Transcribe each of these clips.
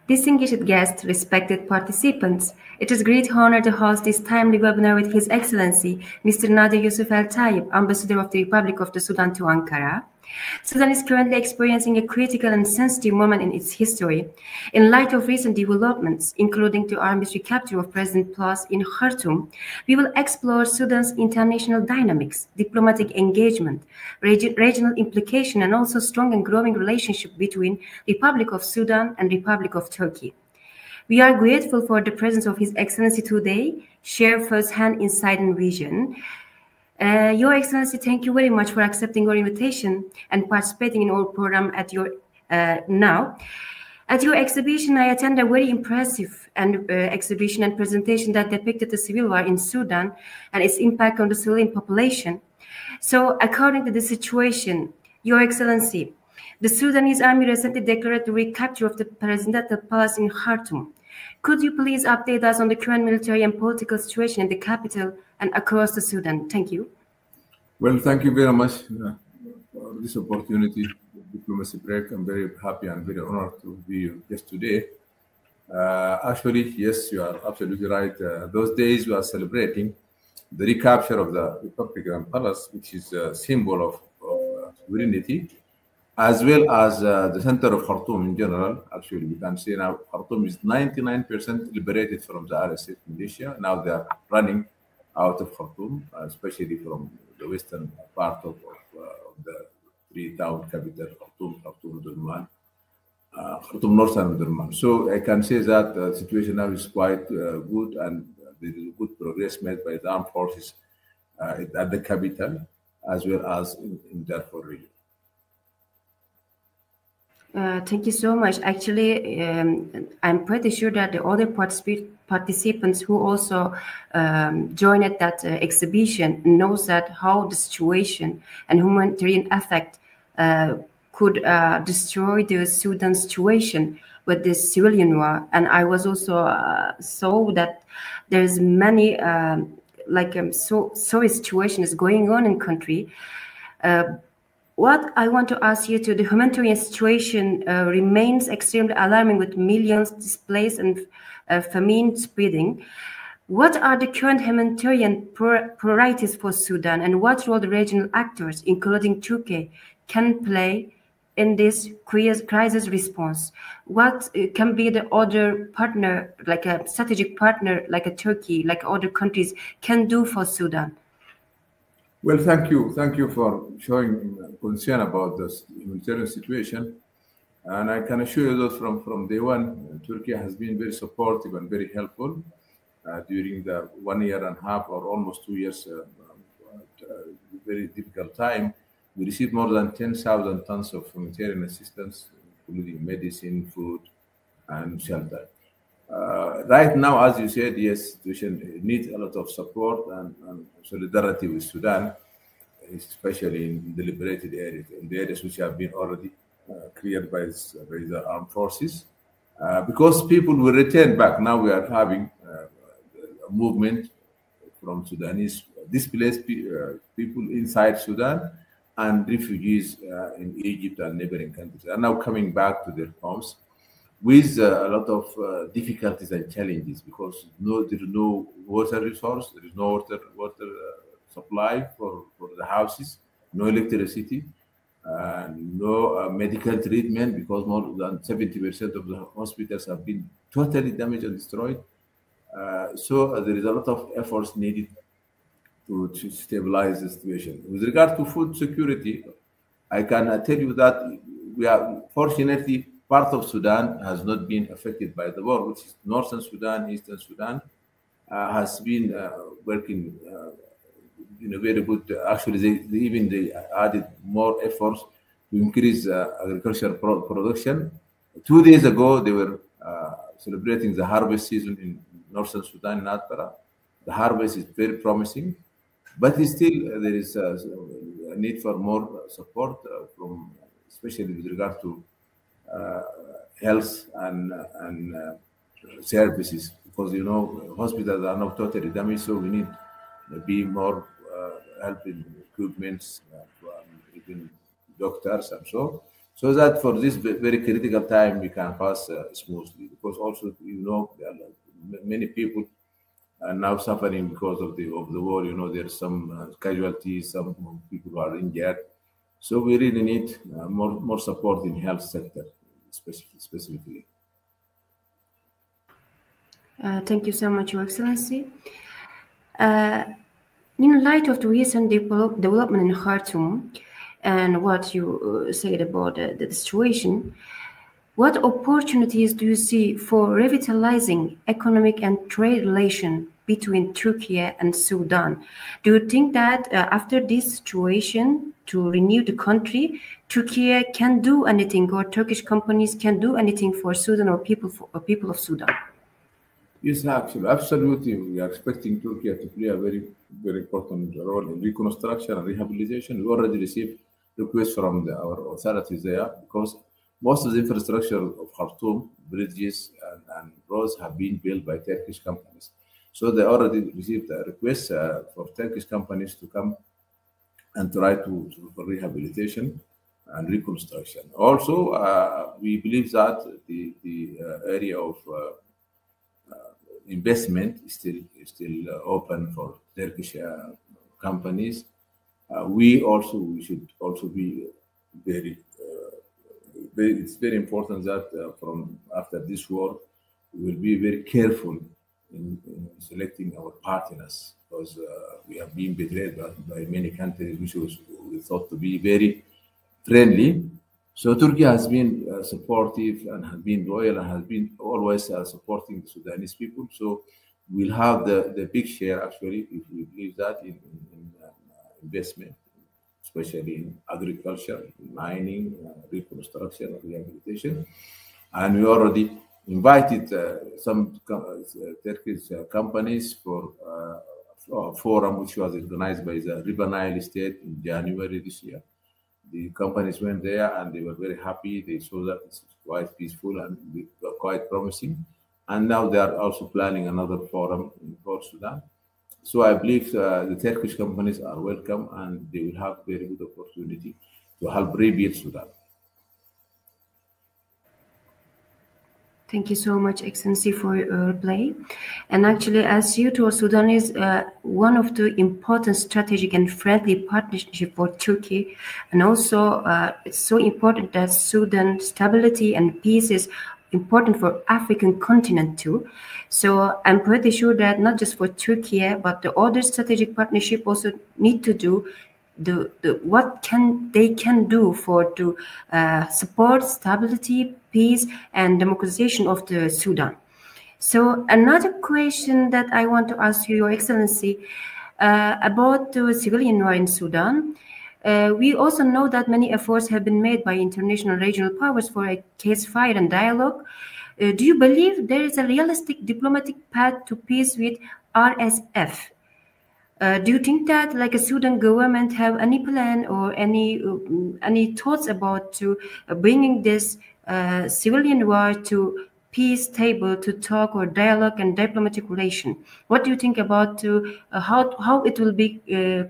Distinguished guests, respected participants, it is a great honor to host this timely webinar with His Excellency, Mr. Nader Yusuf Al Tayyib, Ambassador of the Republic of the Sudan to Ankara. Sudan is currently experiencing a critical and sensitive moment in its history. In light of recent developments, including the army's recapture of President Plus in Khartoum, we will explore Sudan's international dynamics, diplomatic engagement, regional implication, and also strong and growing relationship between Republic of Sudan and Republic of Turkey. We are grateful for the presence of His Excellency today, share first-hand insight and vision. Your Excellency, thank you very much for accepting our invitation and participating in our program at your now. At your exhibition, I attended a very impressive exhibition and presentation that depicted the civil war in Sudan and its impact on the civilian population. So, according to the situation, Your Excellency, the Sudanese army recently declared the recapture of the presidential palace in Khartoum. Could you please update us on the current military and political situation in the capital and across the Sudan? Thank you. Well, thank you very much for this opportunity, Diplomacy Break. I'm very happy and very honored to be your guest today. Actually, yes, you are absolutely right. Those days we are celebrating the recapture of the Republican Palace, which is a symbol of sovereignty, as well as the center of Khartoum in general. Actually, we can say now Khartoum is 99% liberated from the RSF militia. Now they are running out of Khartoum, especially from the western part of the three-town capital, Khartoum, Durman, Khartoum North and Durman. So I can say that the situation now is quite good, and there is good progress made by the armed forces at the capital, as well as in Darfur region. Thank you so much. Actually, I'm pretty sure that the other participants who also joined at that exhibition knows that how the situation and humanitarian effect could destroy the Sudan situation with this civilian war. And I was also saw that there's many sorry situation is going on in country. What I want to ask you to the humanitarian situation remains extremely alarming with millions displaced and famine spreading. What are the current humanitarian priorities for Sudan, and what role the regional actors, including Turkey, can play in this crisis response? What can be the other partner, like a strategic partner, like a Turkey, like other countries can do for Sudan? Well, thank you. Thank you for showing concern about this humanitarian situation. And I can assure you that from day one, Turkey has been very supportive and very helpful during the 1 year and a half or almost 2 years, very difficult time. We received more than 10,000 tons of humanitarian assistance, including medicine, food, and shelter. Right now, as you said, yes, situation needs a lot of support and solidarity with Sudan, especially in the liberated areas, in the areas which have been already cleared by the armed forces. Because people will return back. Now we are having a movement from Sudanese displaced people inside Sudan and refugees in Egypt and neighboring countries are now coming back to their homes with a lot of difficulties and challenges, because there is no water resource, there is no water supply for the houses, no electricity, no medical treatment, because more than 70% of the hospitals have been totally damaged and destroyed. So there is a lot of efforts needed to stabilize the situation. With regard to food security, I can tell you that we are fortunately part of Sudan has not been affected by the war, which is Northern Sudan, Eastern Sudan, has been working in a very good. Actually, they added more efforts to increase agricultural production. 2 days ago, they were celebrating the harvest season in Northern Sudan in Atbara. The harvest is very promising, but still there is a need for more support from, especially with regard to health and services, because hospitals are now totally damaged, so we need maybe more help in equipments, even doctors and so. so that for this very critical time we can pass smoothly. Because also, you know, there are many people are now suffering because of the war. You know, there's some casualties, some people who are injured. So we really need more support in health sector, specifically. Thank you so much, Your Excellency. In light of the recent development in Khartoum and what you said about the situation, what opportunities do you see for revitalizing economic and trade relations between Turkey and Sudan? Do you think that after this situation, to renew the country, Turkey can do anything, or Turkish companies can do anything for Sudan or people of Sudan? Yes, actually, absolutely. We are expecting Turkey to play a very, very important role in reconstruction and rehabilitation. We already received requests from our authorities there, because most of the infrastructure of Khartoum, bridges and roads, have been built by Turkish companies. So they already received a request for Turkish companies to come and try for rehabilitation and reconstruction. Also, we believe that the area of investment is still open for Turkish companies. We should also be very. It's very important that from after this war, we will be very careful in selecting our partners, because we have been betrayed by many countries which we thought to be very friendly. So Turkey has been supportive and has been loyal and has been always supporting the Sudanese people. So we'll have the big share, actually, if we believe that, in investment, especially in agriculture, mining, reconstruction, rehabilitation. And we already invited some Turkish companies for a forum which was organized by the River Nile State in January this year. The companies went there and they were very happy. They saw that it's quite peaceful and quite promising. And now they are also planning another forum in Port Sudan. So I believe the Turkish companies are welcome, and they will have very good opportunity to help rebuild Sudan. Thank you so much, Excellency, for your reply. And actually, as you told, Sudan is one of the important strategic and friendly partnership for Turkey. And also, it's so important that Sudan stability and peace is important for African continent too. So I'm pretty sure that not just for Turkey, but the other strategic partnership also need to do what they can do to support stability, peace, and democratization of the Sudan. So another question that I want to ask you, Your Excellency, about the civilian war in Sudan. We also know that many efforts have been made by international regional powers for a ceasefire and dialogue. Do you believe there is a realistic diplomatic path to peace with RSF? Do you think that, like, a Sudan government have any plan or any thoughts about bringing this civilian war to peace table to talk or dialogue and diplomatic relation? What do you think about how it will be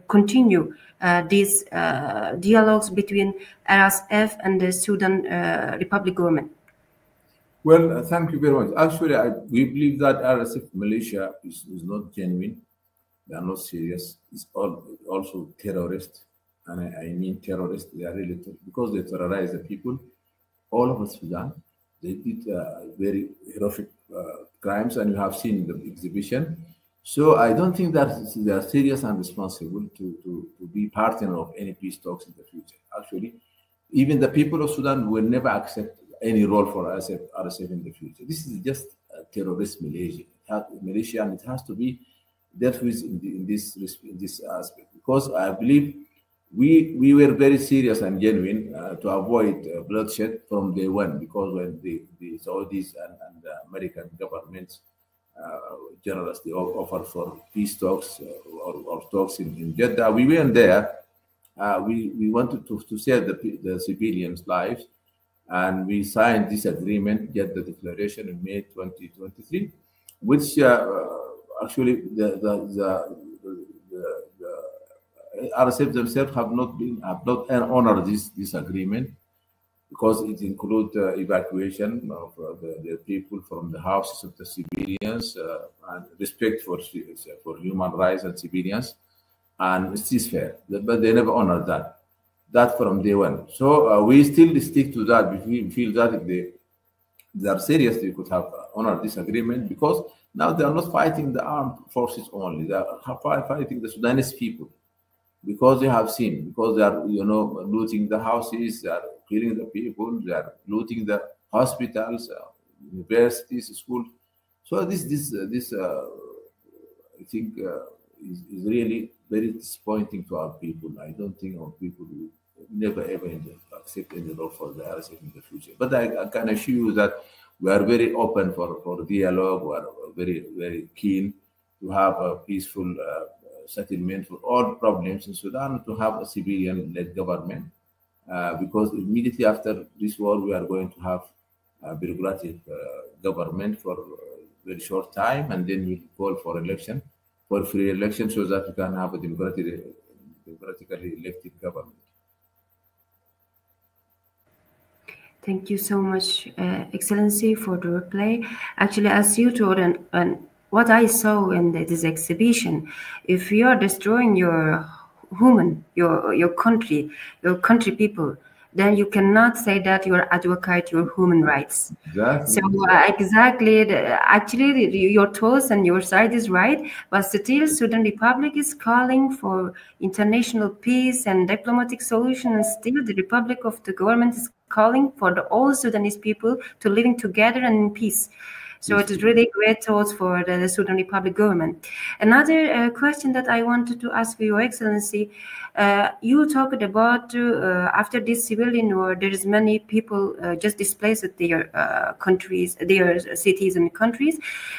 continue these dialogues between RSF and the Sudan Republic government? Well, thank you very much. Actually, we believe that RSF militia is not genuine. They are not serious. It's also terrorists, and I mean terrorists. They are really because they terrorize the people all over Sudan. They did very horrific crimes, and you have seen the exhibition. So I don't think that they are serious and responsible to be partner of any peace talks in the future. Actually, even the people of Sudan will never accept any role for RSF in the future. This is just a terrorist militia, and it has to be dealt with in this aspect, because I believe we were very serious and genuine to avoid bloodshed from day one, because when the Saudis and the American governments generals, they offer for peace talks or talks in Jeddah, we went there. We wanted to save the civilians' lives, and we signed this agreement, Jeddah Declaration, in May 2023, which actually the RSF themselves have not honored this agreement, because it includes evacuation of the people from the houses of the civilians and respect for human rights and civilians and ceasefire. But they never honored that. That from day one. So we still stick to that. We feel that if they are serious, they could have honored this agreement because now they are not fighting the armed forces only. They are fighting the Sudanese people because they have seen, because they are, looting the houses, they are killing the people, they are looting the hospitals, universities, schools. So this I think is really very disappointing to our people. I don't think our people will never ever accept any role for the RSF in the future. But I can assure you that we are very open for dialogue. We are very keen to have a peaceful settlement for all problems in Sudan, to have a civilian-led government. Because immediately after this war, we are going to have a bureaucratic government for a very short time, and then we call for election, for free election, so that we can have a democratically elected government. Thank you so much, Excellency, for the reply. Actually, as you told, and what I saw in this exhibition, if you are destroying your human, your country people, then you cannot say that you are advocate your human rights. Exactly. So exactly, actually, your thoughts and your side is right, but still, Sudan Republic is calling for international peace and diplomatic solution, and still, the Republic of the government is calling for all Sudanese people to living together and in peace. So it is really great thoughts for the Sudan Republic government. Another question that I wanted to ask Your Excellency, you talked about after this civilian war, there is many people just displaced their countries, their cities and countries.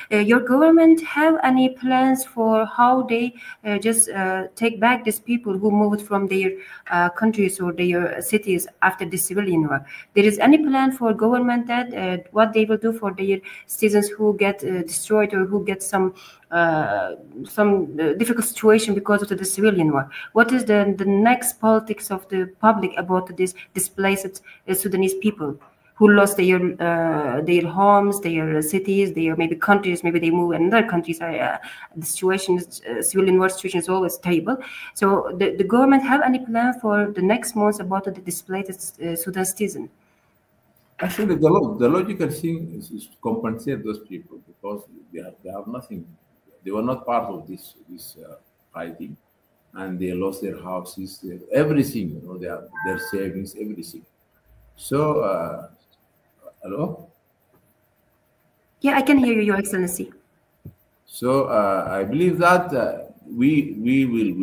Your government have any plans for how they just take back these people who moved from their countries or their cities after the civilian war? There is any plan for government that what they will do for their citizens who get destroyed or who get some difficult situation because of the civilian war? What is the next politics of the public about this displaced Sudanese people who lost their homes, their cities, their maybe countries, maybe they move in other countries? The situation, civilian war situation is always terrible. So the government have any plan for the next months about the displaced Sudan citizen? Actually, the logical thing is to compensate those people because they have nothing. They were not part of this fighting, and they lost their houses, everything. Their savings, everything. So, hello. Yeah, I can hear you, Your Excellency. So I believe that we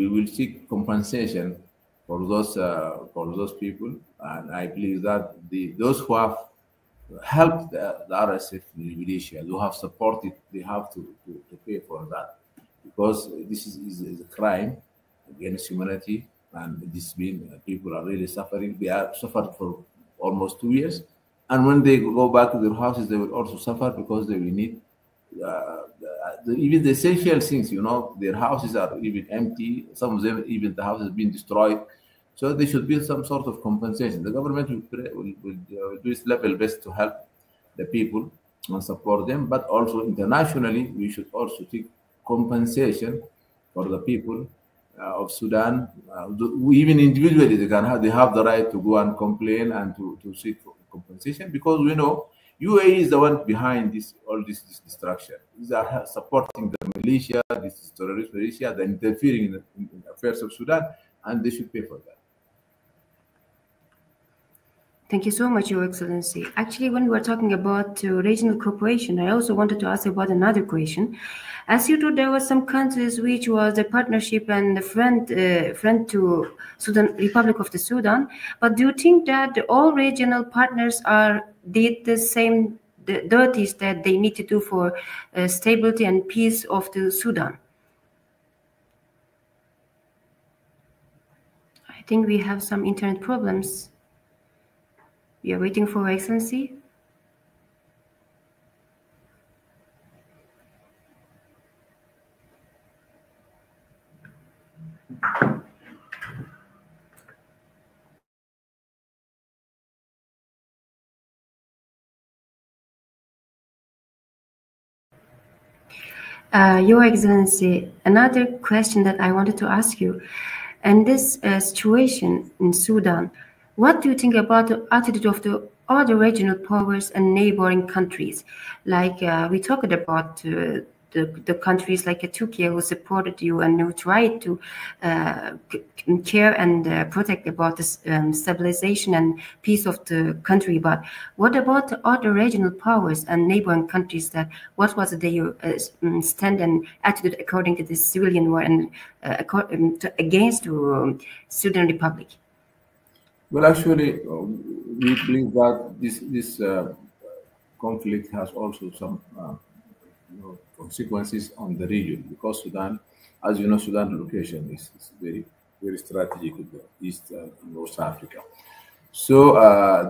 will seek compensation for those people, and I believe that those who have helped the RSF militia, who have supported, they have to pay for that because this is a crime against humanity, and this been people are really suffering. They are suffered for almost 2 years, and when they go back to their houses, they will also suffer because they will need even the essential things. Their houses are even empty. Some of them, even the house has been destroyed. So they should build some sort of compensation. The government will do its level best to help the people and support them, but also internationally, we should also take compensation for the people of Sudan. Even individually, they have the right to go and complain and to seek compensation because we know UAE is the one behind all this destruction. These are supporting the militia, this is terrorist militia, they're interfering in the affairs of Sudan, and they should pay for that. Thank you so much, Your Excellency. Actually, when we were talking about regional cooperation, I also wanted to ask about another question. As you told, there were some countries which was a partnership and a friend to Sudan, Republic of the Sudan. But do you think that all regional partners did the same duties that they need to do for stability and peace of the Sudan? I think we have some internet problems. We are waiting for Your Excellency. Your Excellency, another question that I wanted to ask you. In this situation in Sudan, what do you think about the attitude of the other regional powers and neighboring countries? Like we talked about the countries like Turkey who supported you and who tried to care and protect about the stabilization and peace of the country. But what about the other regional powers and neighboring countries? That what was their stand and attitude according to the civilian war and against the Sudan Republic? Well, actually, we believe that this conflict has also some consequences on the region, because Sudan, as you know, Sudan location is very strategic with the East and North Africa. So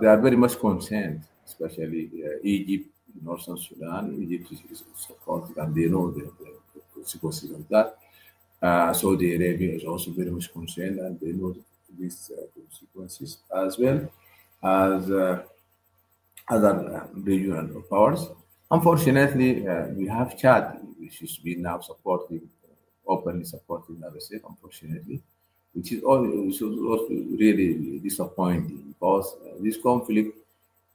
they are very much concerned, especially Egypt, Northern Sudan. Egypt is supported, and they know the consequences of that. Saudi Arabia is also very much concerned, and they know these consequences, as well as other regional powers. Unfortunately, we have Chad, which has been now supporting, openly supporting RSF, unfortunately, which is also really disappointing, because this conflict,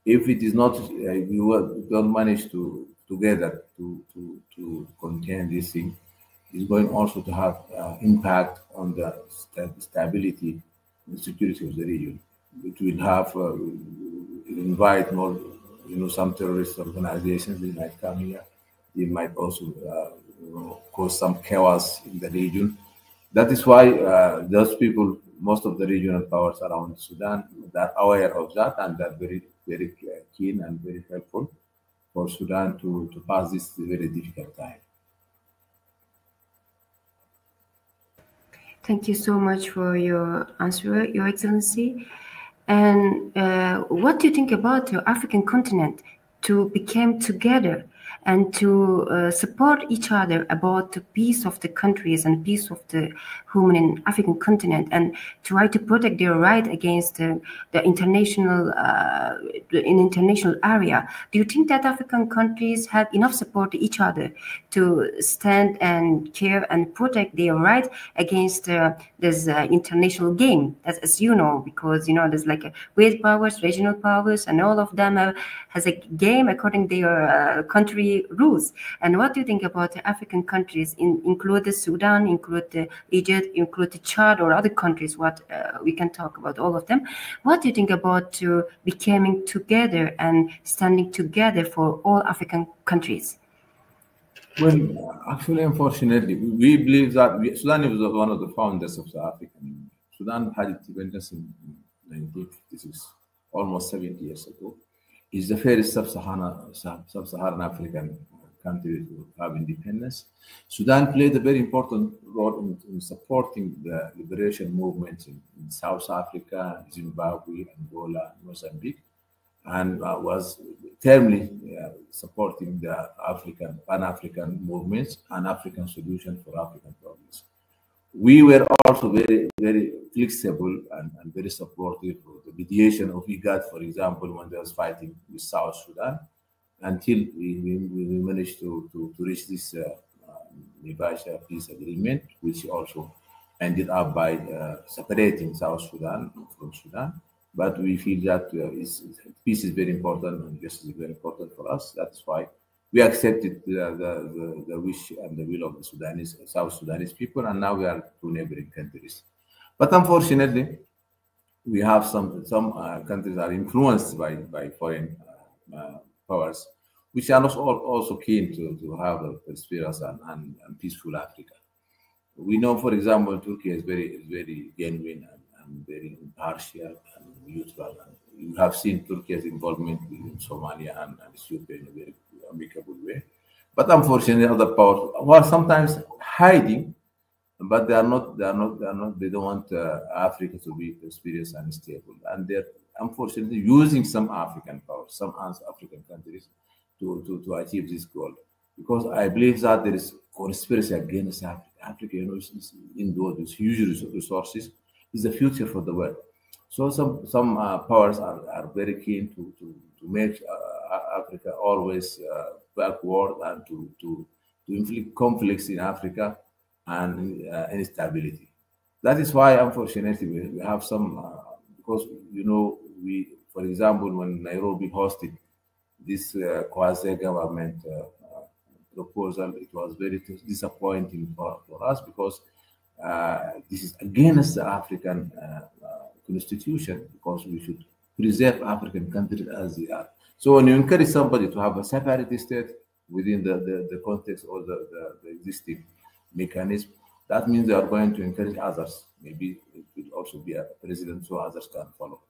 if it is not, we don't manage to together to contain this thing, is going also to have impact on the stability and security of the region. It will have invite more, some terrorist organizations. They might come here. They might also, cause some chaos in the region. That is why those people, most of the regional powers around Sudan, are aware of that, and they're very keen and very helpful for Sudan to pass this very difficult time. Thank you so much for your answer, Your Excellency. And what do you think about the African continent to become together and to support each other about the peace of the countries and peace of the human in African continent, and try to protect their right against the international in international area? Do you think that African countries have enough support to each other to stand and care and protect their right against this international game, as you know, because there's like great powers, regional powers, and all of them has a game according to their country rules. And what do you think about the African countries, include the Sudan, include the Egypt, include the Chad, or other countries? What we can talk about all of them. What do you think about becoming together and standing together for all African countries? Well, actually, unfortunately, we believe that Sudan was one of the founders of the African Union. Sudan had independence in 1956, almost 70 years ago. It's the first sub-Saharan African country to have independence. Sudan played a very important role in supporting the liberation movements in South Africa, Zimbabwe, Angola, Mozambique, and was firmly supporting the Pan-African movements and African solution for African problems. We were also very flexible and very supportive of the mediation of IGAD, for example, when they was fighting with South Sudan, until we managed to reach this Nibasha peace agreement, which also ended up by separating South Sudan from Sudan. But we feel that peace is very important and justice is very important for us. That's why we accepted the wish and the will of the South Sudanese people, and now we are two neighboring countries. But unfortunately, we have some countries are influenced by foreign powers, which are also keen to have a prosperous and peaceful Africa. We know, for example, Turkey is very genuine and very impartial and neutral. And you have seen Turkey's involvement in Somalia and Ethiopia in a very amicable way. But unfortunately, other powers are sometimes hiding, but they don't want Africa to be prosperous and stable. And they're unfortunately using some African powers, some African countries to achieve this goal. Because I believe that there is conspiracy against Africa. Africa, is endowed with huge resources, is the future for the world. So some powers are very keen to make Africa always backward and to to inflict conflicts in Africa and instability. That is why, unfortunately, we have some, because, for example, when Nairobi hosted this quasi-government proposal, it was very disappointing for us, because this is against the African constitution, because we should preserve African countries as they are. So when you encourage somebody to have a separate state within the context or the existing mechanism, that means they are going to encourage others. Maybe it will also be a president so others can follow.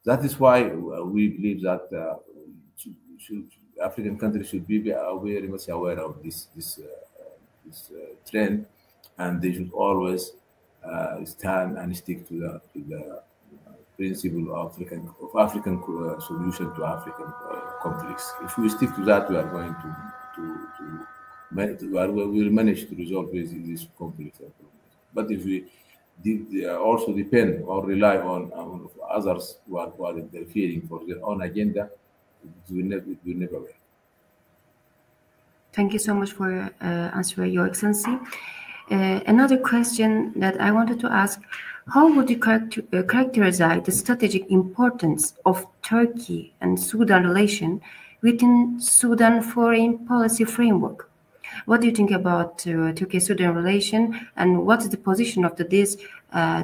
That is why we believe that African countries should be very much aware of this trend, and they should always stand and stick to the principle of African solution to African conflicts. If we stick to that, we are going we will manage to resolve these conflicts. But if we also depend or rely on others who are interfering for their own agenda, it will never work. Thank you so much for your answer, Your Excellency. Another question that I wanted to ask: how would you characterize the strategic importance of Turkey and Sudan relation within Sudan foreign policy framework? What do you think about Turkey-Sudan relation, and what is the position of this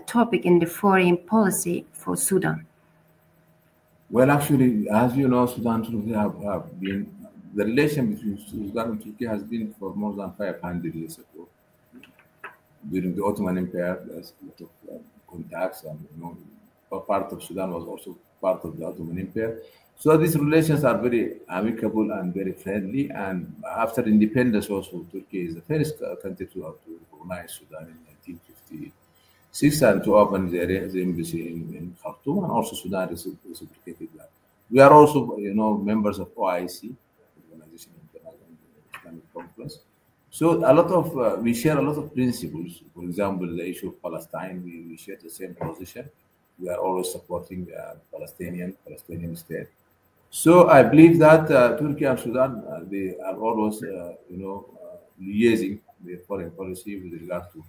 topic in the foreign policy for Sudan? Well, actually, as you know, Sudan and Turkey have been, the relation between Sudan and Turkey has been for more than 500 years ago. During the Ottoman Empire, there's a lot of contacts, and part of Sudan was also part of the Ottoman Empire. So these relations are very amicable and very friendly. And after independence, also Turkey is the first country to recognize Sudan in 1956 and to open the embassy in Khartoum, and also Sudan reciprocated that. We are also, members of OIC, Organization of International Islamic Conference. So a lot of we share a lot of principles. For example, the issue of Palestine, we share the same position. We are always supporting the Palestinian state. So I believe that Turkey and Sudan, they are always, liaising their foreign policy with regard to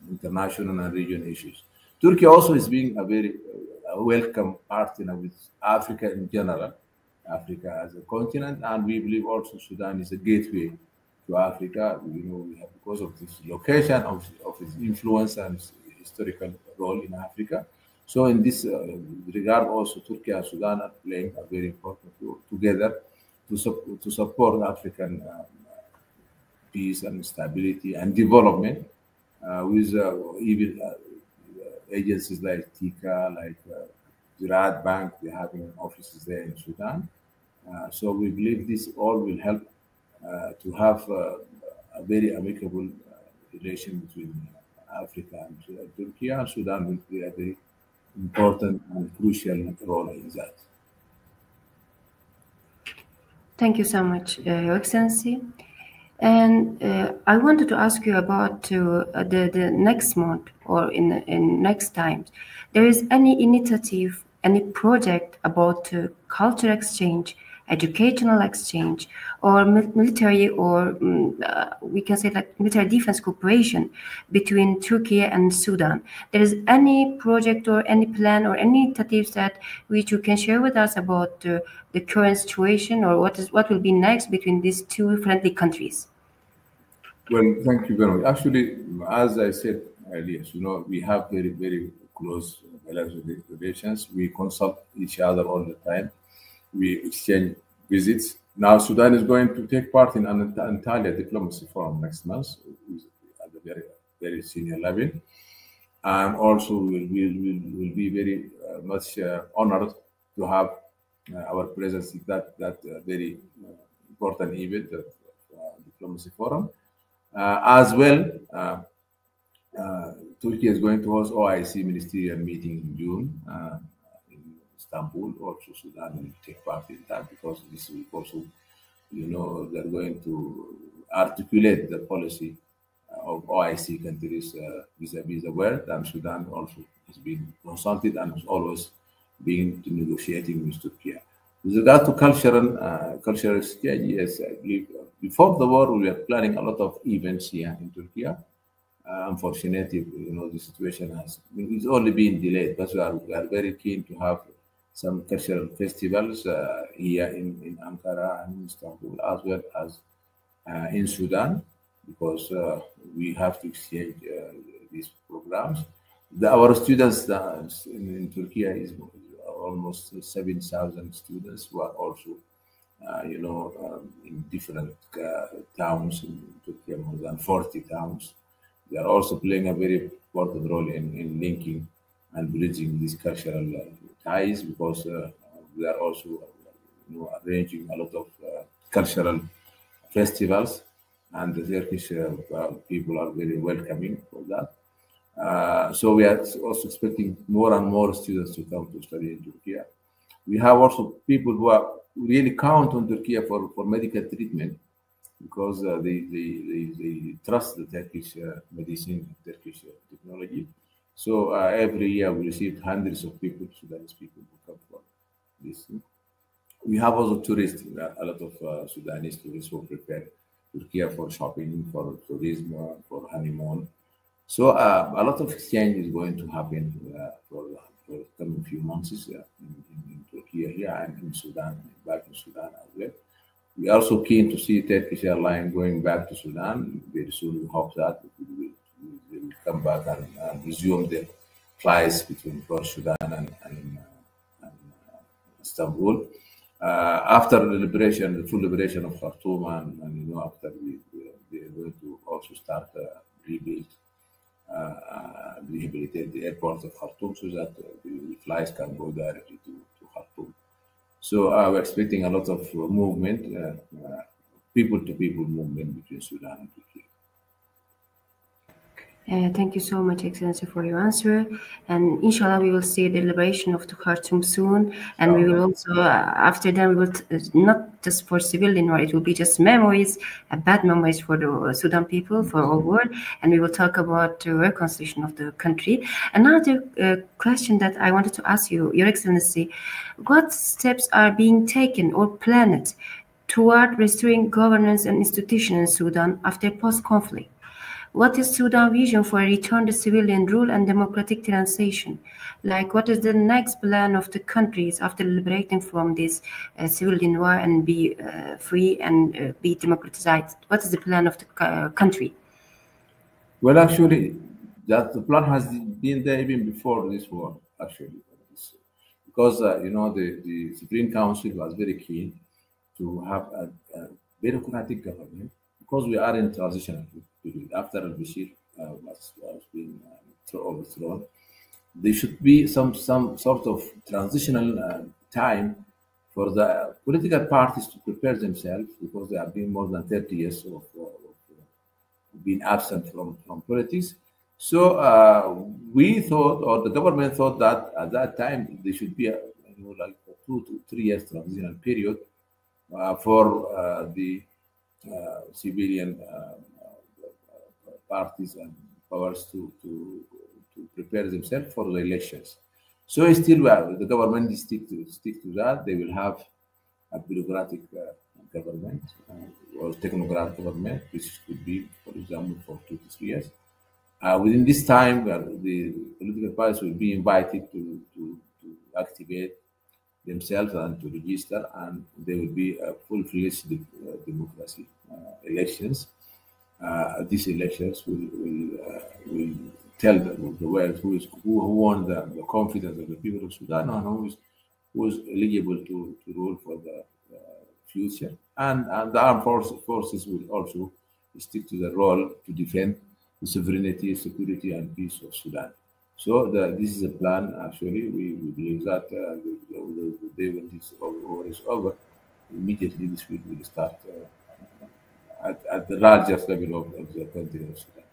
international and regional issues. Turkey also is being a very welcome partner with Africa in general, Africa as a continent, and we believe also Sudan is a gateway to Africa. We have, because of this location, of its influence and its historical role in Africa. So in this regard, also Turkey and Sudan are playing a very important role together to support African peace and stability and development, with even agencies like TICA, like Ziraat Bank. They're having offices there in Sudan. So we believe this all will help to have a very amicable relation between Africa and Turkey, and Sudan will play a very important and crucial role in that. Thank you so much, Your Excellency. And I wanted to ask you about the next month or in next time. There is any initiative, any project about culture exchange, educational exchange, or military, or we can say like military defense cooperation between Turkey and Sudan? There is any project or any plan or any initiatives that which you can share with us about the current situation, or what will be next between these two friendly countries? Well, thank you very much. Actually, as I said earlier, we have very, very close bilateral relations. We consult each other all the time. We exchange visits. Now, Sudan is going to take part in an Antalya diplomacy forum next month at a very, very senior level. And also, we'll be very much honored to have our presence in that very important event, the diplomacy forum. As well, Turkey is going to host OIC ministerial meeting in June in Istanbul. Also, Sudan will take part in that, because this will also, they're going to articulate the policy of OIC countries vis-a-vis the world, and Sudan also has been consulted and has always been negotiating with Turkey. With regard to cultural exchange, yes, I believe before the war, we were planning a lot of events here in Turkey. Unfortunately, the situation it's only been delayed, but we are very keen to have some cultural festivals here in Ankara and Istanbul, as well as in Sudan, because we have to exchange these programs. Our students in Turkey is almost 7,000 students who are also, in different towns in Turkey, more than 40 towns. They are also playing a very important role in linking and bridging these cultural ties, because we are also arranging a lot of cultural festivals, and the Turkish people are very welcoming for that. So we are also expecting more and more students to come to study in Turkey. We have also people who are really count on Turkey for medical treatment, because they trust the Turkish medicine, Turkish technology. So every year we receive hundreds of people, Sudanese people who come for this. We have also tourists, a lot of Sudanese tourists who prepare Turkey for shopping, for tourism, for honeymoon. So a lot of exchange is going to happen for the coming few months in Turkey here and in Sudan, back in Sudan as well. We are also keen to see Turkish Airlines going back to Sudan very soon. We hope that they will come back and resume their flights between Sudan and Istanbul. After the full liberation of Khartoum, and after they are going to also start rehabilitate the airport of Khartoum, so that the flights can go directly to Khartoum. So we're expecting a lot of movement, people-to-people movement between Sudan and Turkey. Thank you so much, Excellency, for your answer. And inshallah, we will see the liberation of the Khartoum soon. And we will also, after that, we will not just for civilian war, it will be just memories, bad memories for the Sudan people, for all world. And we will talk about the reconciliation of the country. Another question that I wanted to ask you, Your Excellency, what steps are being taken or planned toward restoring governance and institutions in Sudan after post-conflict? What is Sudan's vision for a return to civilian rule and democratic transition? Like, what is the next plan of the countries after liberating from this civilian war and be free and be democratized? What is the plan of the country? Well, actually, the plan has been there even before this war, actually, because the Supreme Council was very keen to have a democratic government, because we are in transitional period after al-Bashir was being overthrown. There should be some sort of transitional time for the political parties to prepare themselves, because they have been more than 30 years of being absent from politics. So we thought, or the government thought, that at that time there should be like a 2 to 3 years transitional period for the civilian parties and powers to prepare themselves for the elections. So still, the government stick to that. They will have a bureaucratic government or technocratic government, which could be, for example, for 2 to 3 years. Within this time, the political parties will be invited to activate themselves and to register, and there will be a full-fledged democracy elections. These elections will tell the world who won the confidence of the people of Sudan, and who is eligible to rule for the future. And the armed forces will also stick to the role to defend the sovereignty, security, and peace of Sudan. So this is a plan. Actually, we believe that the day when this war is over, immediately this will start at the largest level of the country of Sudan.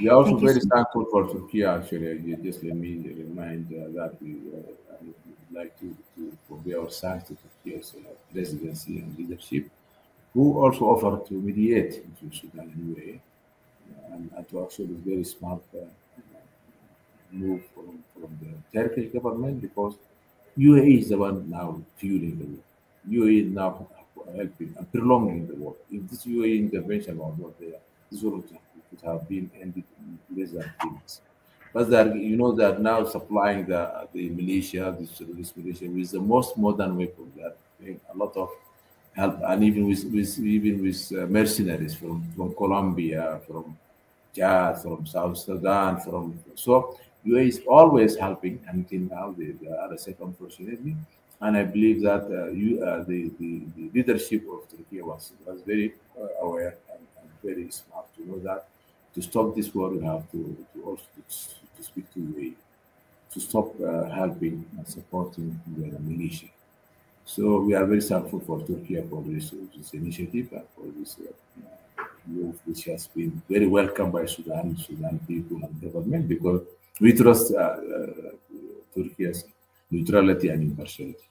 We are also very thankful for Turkey. Actually, just let me remind that we would like to convey our thanks to Turkey's presidency and leadership, who also offered to mediate between Sudan and UAE, and to actually very smart move from the Turkish government, because UAE is the one now fueling the war. UAE now helping and prolonging the war. If this UAE intervention was not there, this war would have been ended in less than 3 months. But that you know that now supplying the militia, the terrorist militia, with the most modern weapons, they are doing a lot of help, and even with mercenaries from Colombia, from Chad, from South Sudan, from so UAE is always helping until now. The RSF, unfortunately, and I believe that the leadership of Turkey was very aware and very smart to know that to stop this war, we have to also to speak to UAE to stop helping and supporting the militia. So we are very thankful for Turkey for this initiative and for this move, which has been very welcomed by Sudan people and government, because we trust Turkey's neutrality and impartiality.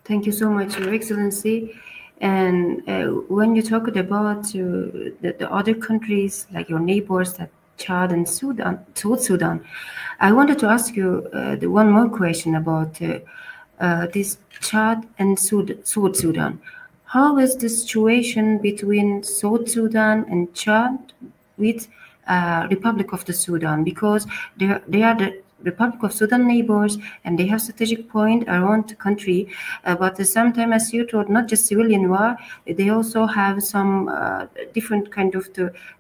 Thank you so much, Your Excellency. And when you talked about the other countries, like your neighbors, like Chad and South Sudan, I wanted to ask you the one more question about this Chad and South Sudan. How is the situation between South Sudan and Chad with Republic of the Sudan? Because they are the Republic of Sudan neighbors, and they have strategic point around the country. But sometimes, as you told, not just civilian war, they also have some different kind of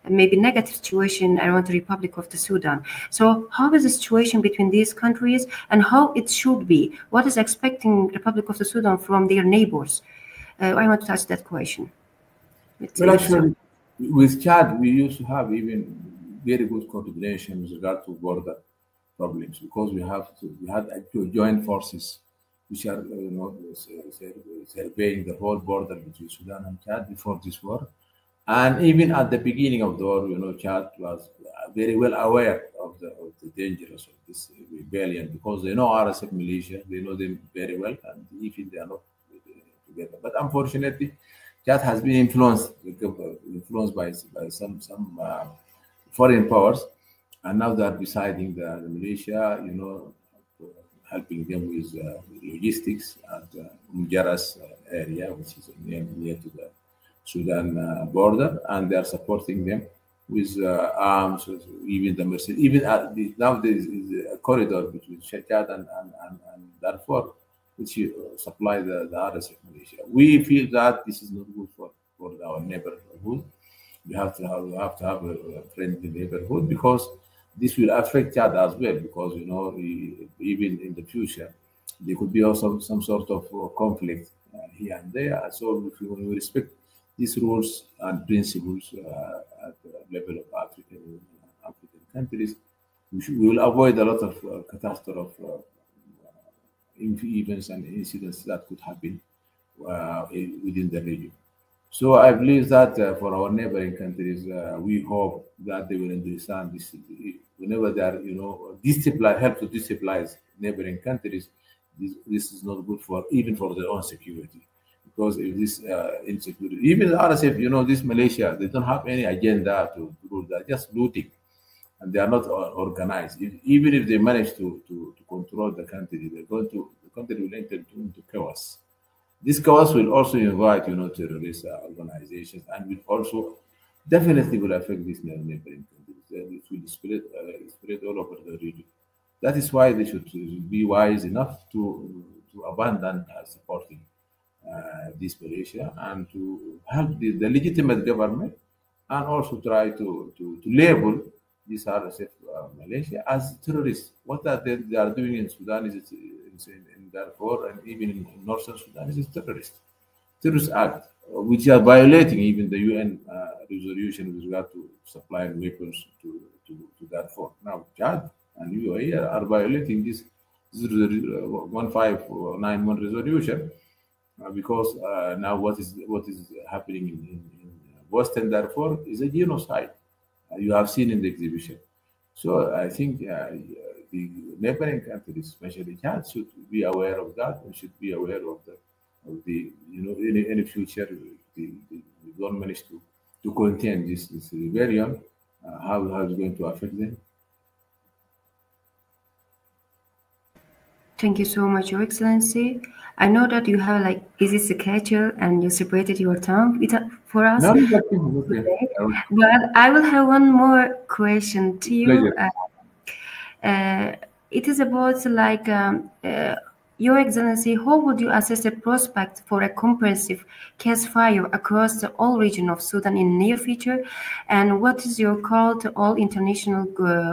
maybe negative situation around the Republic of the Sudan. So how is the situation between these countries, and how it should be? What is expecting Republic of the Sudan from their neighbors? I want to touch that question. Well, actually, with Chad, we used to have even very good coordination with regard to border problems, because we had joint forces which are surveying the whole border between Sudan and Chad before this war. And even at the beginning of the war, Chad was very well aware of the dangers of this rebellion, because they know RSF militia, they know them very well, and even they are not together. But unfortunately, Chad has been influenced by some foreign powers, and now they are deciding the militia, helping them with logistics at Mujaras area, which is near to the Sudan border, and they are supporting them with arms, even the mercenaries. Even now there is a corridor between Chad and Darfur, which supply the RSF militia. We feel that this is not good for our neighborhood. We have to have a friendly neighborhood, because this will affect Chad as well, because even in the future there could be also some sort of conflict here and there. So if we respect these rules and principles at the level of African countries, we will avoid a lot of catastrophe events and incidents that could happen within the region. So I believe that for our neighboring countries, we hope that they will understand this. Whenever they are, help to destabilize neighboring countries, this is not good even for their own security. Because if this insecurity, even the RSF, this Malaysia, they don't have any agenda to rule. They're just looting, and they are not organized. Even if they manage to control the country, the country will enter into chaos. This chaos will also invite, terrorist organizations, and will also definitely will affect these neighboring countries. It will spread all over the region. That is why they should be wise enough to abandon supporting this militia, and to help the legitimate government, and also try to label this RSF Malaysia as terrorists. What they are doing in Sudan is in Darfur, and even in northern Sudan, is terrorist act, which are violating even the UN resolution with regard to supplying weapons to Darfur. Now Chad and UAE are violating this 1591 resolution, because now what is happening in Western Darfur is a genocide. You have seen in the exhibition. So I think the neighboring countries, especially Chad, should be aware of that, and should be aware of the any future we don't manage to contain this rebellion, how it's going to affect them. Thank you so much, Your Excellency. I know that you have like busy schedule and you separated your time for us No, it's okay. Okay. today. But I will have one more question to you. Pleasure. It is about like Your Excellency, how would you assess the prospect for a comprehensive ceasefire across the all region of Sudan in near future? And what is your call to all international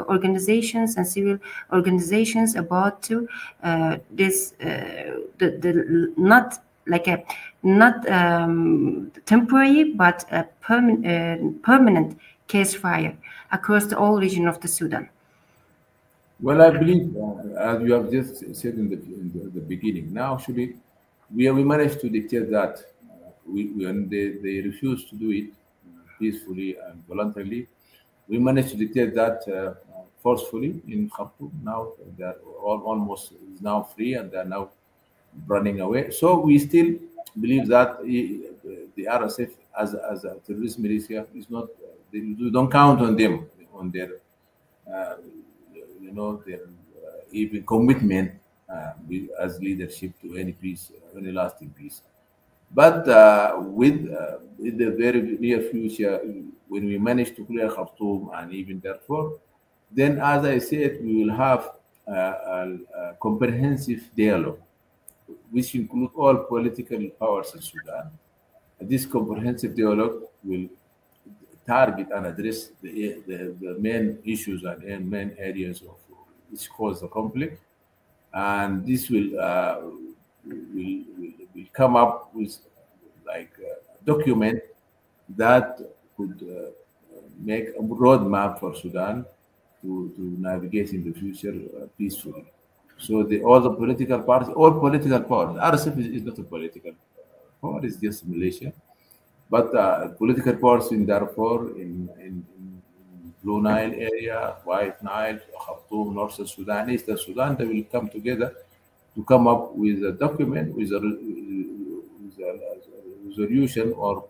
organizations and civil organizations about to this the not like a not temporary but a permanent ceasefire across the all region of the Sudan? Well, I believe, as you have just said in the beginning, now actually we managed to dictate that when they refused to do it peacefully and voluntarily, we managed to dictate that forcefully in Khartoum. Now they're almost is now free and they're now running away. So we still believe that the RSF as a terrorist militia is not. We don't count on them on their uh, their even commitment as leadership to any peace, any lasting peace. But with the very near future, when we manage to clear Khartoum and even Darfur, then, as I said, we will have a comprehensive dialogue, which include all political powers in Sudan. This comprehensive dialogue will target and address the main issues and main areas of which cause the conflict, and this will come up with like a document that could make a roadmap for Sudan to navigate in the future peacefully. So all the political parties, all political powers, RSF is not a political power; it's just militia. But political powers in Darfur, in Blue Nile area, White Nile, Khartoum, North Sudan, Eastern Sudan, they will come together to come up with a document with a resolution or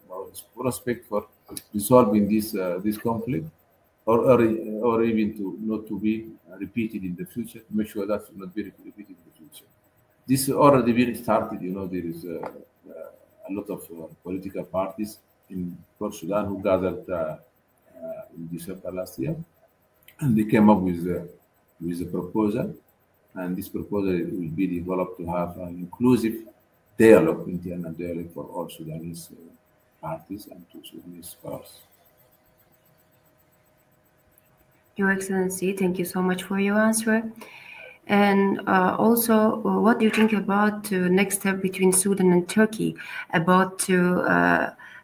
prospect for resolving this conflict, or even to not to be repeated in the future. To make sure that will not be repeated in the future. This already been started. There is a lot of political parties in Port Sudan who gathered in December last year, and they came up with a proposal, and this proposal will be developed to have an inclusive dialogue, internal dialogue for all Sudanese parties and to Sudanese powers. Your Excellency, thank you so much for your answer. And also, what do you think about the next step between Sudan and Turkey about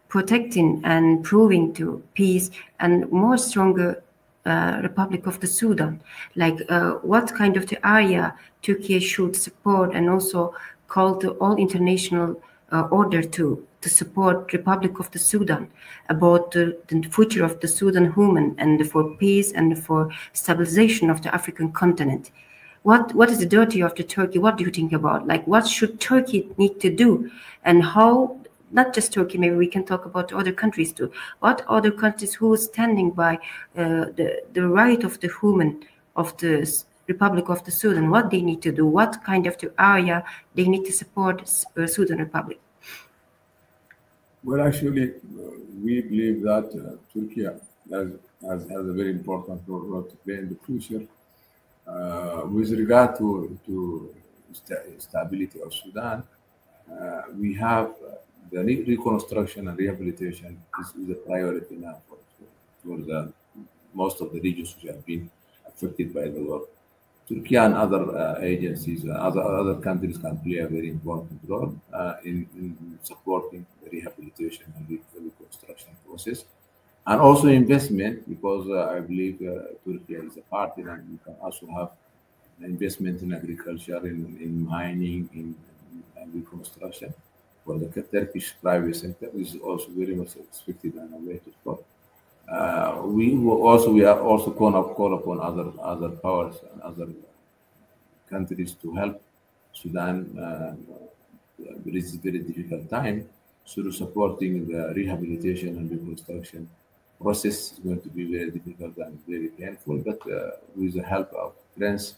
protecting and proving to peace and more stronger Republic of the Sudan? Like what kind of the area Turkey should support and also call to all international order to support Republic of the Sudan about the future of the Sudan women and for peace and for stabilization of the African continent. What is the duty of the Turkey? What do you think about? Like, what should Turkey need to do, and how? Not just Turkey. Maybe we can talk about other countries too. What other countries who are standing by the right of the women of the Republic of the Sudan? What they need to do? What kind of the area they need to support Sudan Republic? Well, actually, we believe that Turkey has a very important role to play in the future. With regard to stability of Sudan, we have the reconstruction and rehabilitation is a priority now for most of the regions which have been affected by the war. Turkey and other agencies, other countries can play a very important role in supporting the rehabilitation and the reconstruction process, and also investment, because I believe Turkey is a partner, and we can also have investment in agriculture, in mining, in reconstruction. For the Turkish private sector is also very much expected and awaited for. We are also call upon other powers and other countries to help Sudan with this very difficult time. So supporting the rehabilitation and reconstruction process is going to be very difficult and very painful, but with the help of friends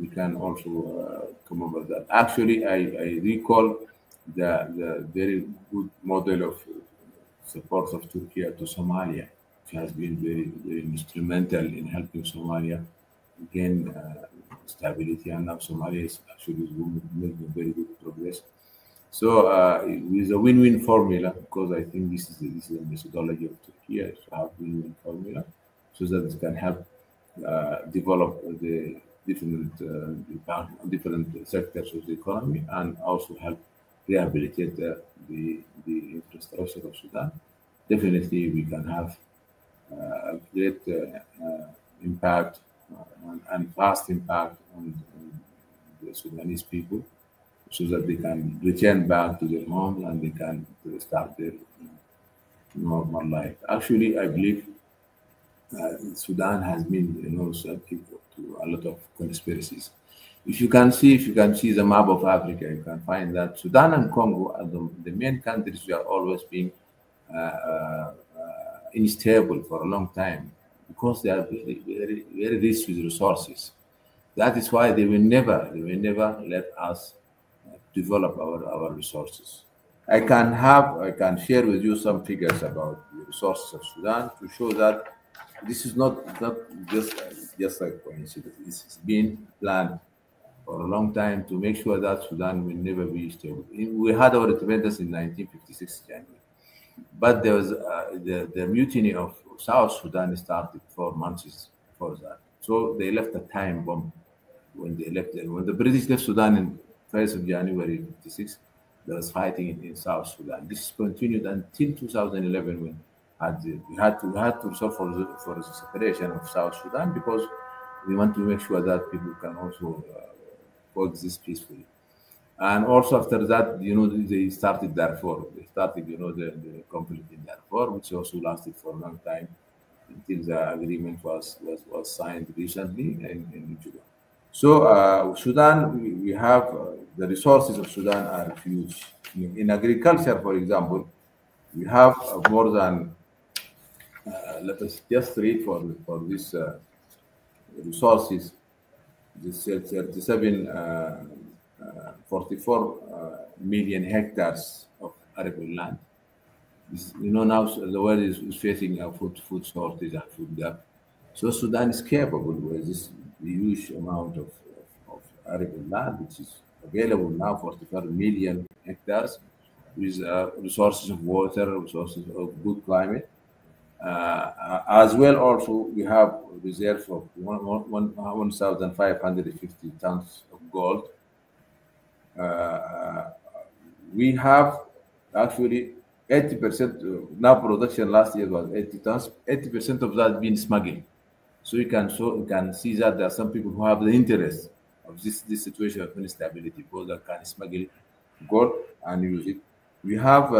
we can also come over that. Actually, I recall the very good model of support of Turkey to Somalia, which has been very instrumental in helping Somalia gain stability, and now Somalia is actually making very good progress. So with a win-win formula, because I think this is the methodology of Turkey, to have win-win formula, so that it can help develop the different sectors of the economy, and also help rehabilitate the infrastructure of Sudan. Definitely, we can have a great impact and fast impact on the Sudanese people, so that they can return back to their home and they can start their normal life. Actually, I believe Sudan has been, subject to a lot of conspiracies. If you can see the map of Africa, you can find that Sudan and Congo are the main countries who are always being unstable for a long time, because they are very rich with resources. That is why they will never let us develop our resources. I can share with you some figures about the resources of Sudan to show that this is not just like coincidence. It's been planned for a long time to make sure that Sudan will never be stable. We had our independence in 1956 January, but there was the mutiny of South Sudan started 4 months before that. So they left a time bomb when they left. When the British left Sudan in 1st of January 56, there was fighting in South Sudan. This continued until 2011, when we had to solve for the separation of South Sudan, because we want to make sure that people can also coexist peacefully. And also after that, they started Darfur. They started, the conflict in Darfur, which also lasted for a long time until the agreement was signed recently in Juba. So Sudan, we have the resources of Sudan are huge. In agriculture, for example, we have more than let us just read for these resources. This 44 million hectares of arable land. Now the world is facing a food shortage and food gap. So Sudan is capable with this huge amount of arable land, which is available now, 44 million hectares, with resources of water, resources of good climate. As well, also, we have reserves of 1,550 tons of gold. We have actually 80%, now production last year was 80 tons, 80% of that being smuggled. So you can see that there are some people who have the interest of this situation of instability, because they can smuggle gold and use it. We have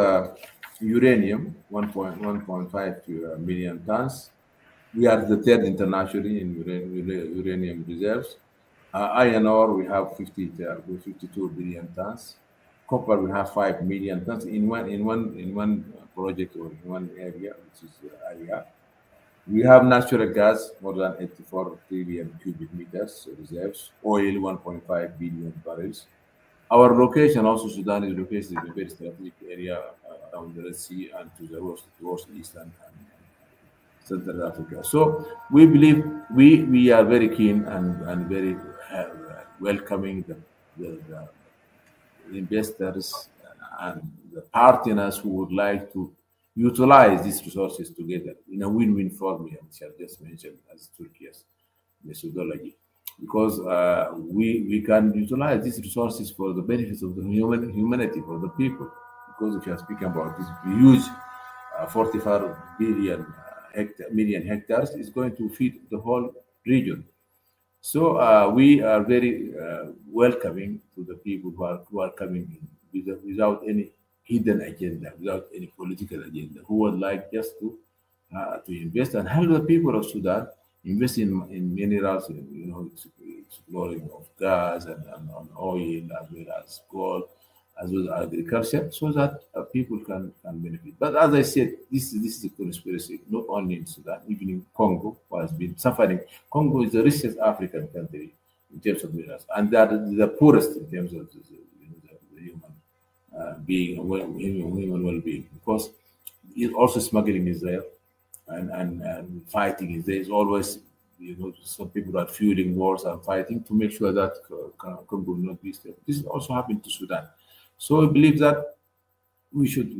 uranium, 1.5 million tons. We are the third internationally in uranium reserves. Iron ore, we have 52 billion tons. Copper, we have 5 million tons in one project, or in one area, which is area. We have natural gas, more than 84 trillion cubic meters reserves. Oil, 1.5 billion barrels. Our location, also Sudan, is located in a very strategic area around the Red Sea and to the west, east, and Central Africa. So we believe we are very keen and very welcoming the investors and the partners who would like to utilize these resources together in a win-win formula, which I just mentioned as Turkey's methodology. Because we can utilize these resources for the benefits of the humanity, for the people. Because if you are speaking about this huge 45 million hectares, is going to feed the whole region. So we are very welcoming to the people who are coming in without any hidden agenda, without any political agenda, who would like just to invest and help the people of Sudan invest in minerals, exploring of gas and oil, as well as gold, as well as agriculture, so that people can benefit. But as I said, this is a conspiracy, not only in Sudan, even in Congo, who has been suffering. Congo is the richest African country, in terms of minerals, and they are the poorest in terms of the human being, human well-being, because also smuggling is there, and fighting is there. Is always, some people are fueling wars and fighting to make sure that Congo will not be stable. This is also happening to Sudan. So I believe that we should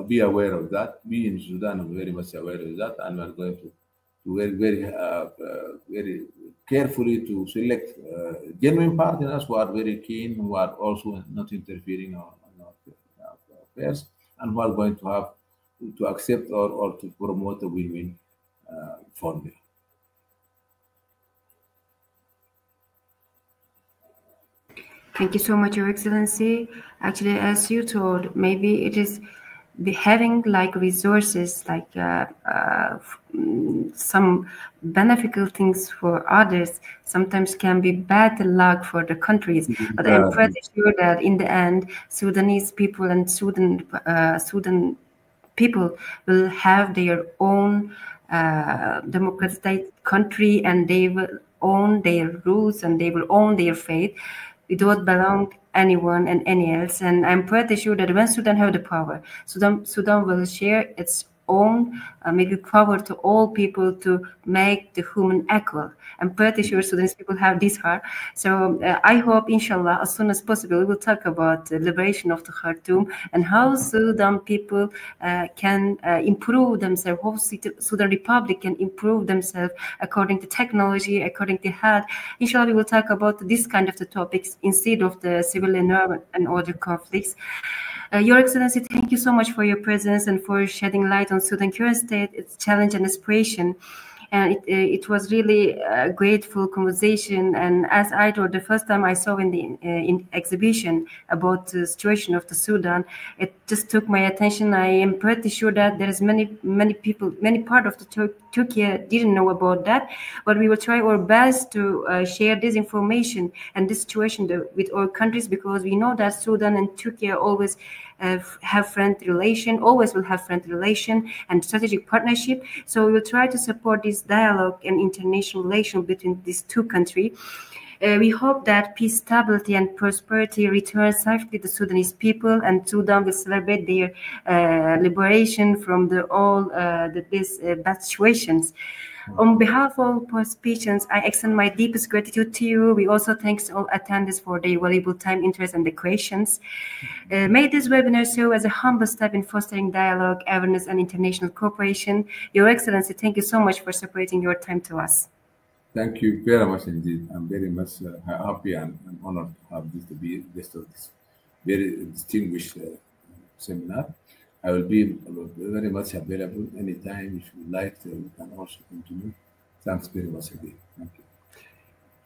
be aware of that. We in Sudan are very much aware of that, and we are going to very carefully to select genuine partners who are very keen, who are also not interfering on our affairs, and who are going to have to accept or to promote a win-win formula. Thank you so much, Your Excellency. Actually, as you told, maybe it is having like resources, like some beneficial things for others sometimes can be bad luck for the countries. But I'm pretty sure that in the end, Sudanese people and Sudan people will have their own democratic country, and they will own their rules and they will own their faith. It don't belong to anyone and any else. And I'm pretty sure that when Sudan have the power, Sudan will share its own, make it power to all people to make the human equal. I'm pretty sure Sudanese people have this heart. So I hope, inshallah, as soon as possible, we will talk about the liberation of the Khartoum and how Sudan people can improve themselves, how Sudan Republic can improve themselves according to technology, according to health. Inshallah, we will talk about this kind of the topics instead of the civil environment and other conflicts. Your Excellency, thank you so much for your presence and for shedding light on Sudan's current state, its challenge and aspiration. And it was really a grateful conversation. And as I told, the first time I saw in the exhibition about the situation of the Sudan, it just took my attention. I am pretty sure that there is many people, many part of the Turkey didn't know about that. But we will try our best to share this information and this situation with our countries, because we know that Sudan and Turkey always have friendly relation, always will have friendly relation and strategic partnership. So we will try to support this dialogue and international relation between these two countries. We hope that peace, stability, and prosperity return safely to the Sudanese people, and Sudan will celebrate their liberation from all these bad situations. On behalf of all participants, I extend my deepest gratitude to you. We also thank all attendees for their valuable time, interest, and the questions. May this webinar serve as a humble step in fostering dialogue, awareness, and international cooperation. Your Excellency, thank you so much for separating your time to us. Thank you very much indeed. I'm very much happy and honored to have this to be guest of this very distinguished seminar. I will be very much available anytime if you would like to. You can also continue. Thanks very much again. Thank you.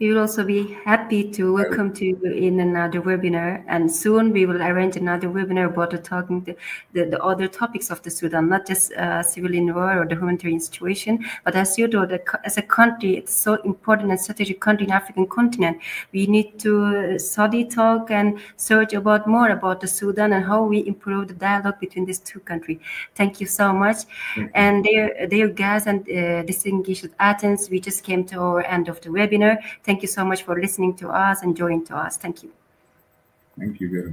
We will also be happy to welcome to you in another webinar, and soon we will arrange another webinar about talking the other topics of the Sudan, not just civilian war or the humanitarian situation, but as you know, as a country, it's so important and strategic country in African continent. We need to study, talk, and search about more about the Sudan and how we improve the dialogue between these two countries. Thank you so much. And dear guests and distinguished Athens, we just came to our end of the webinar. Thank you so much for listening to us and joining to us. Thank you. Thank you very much.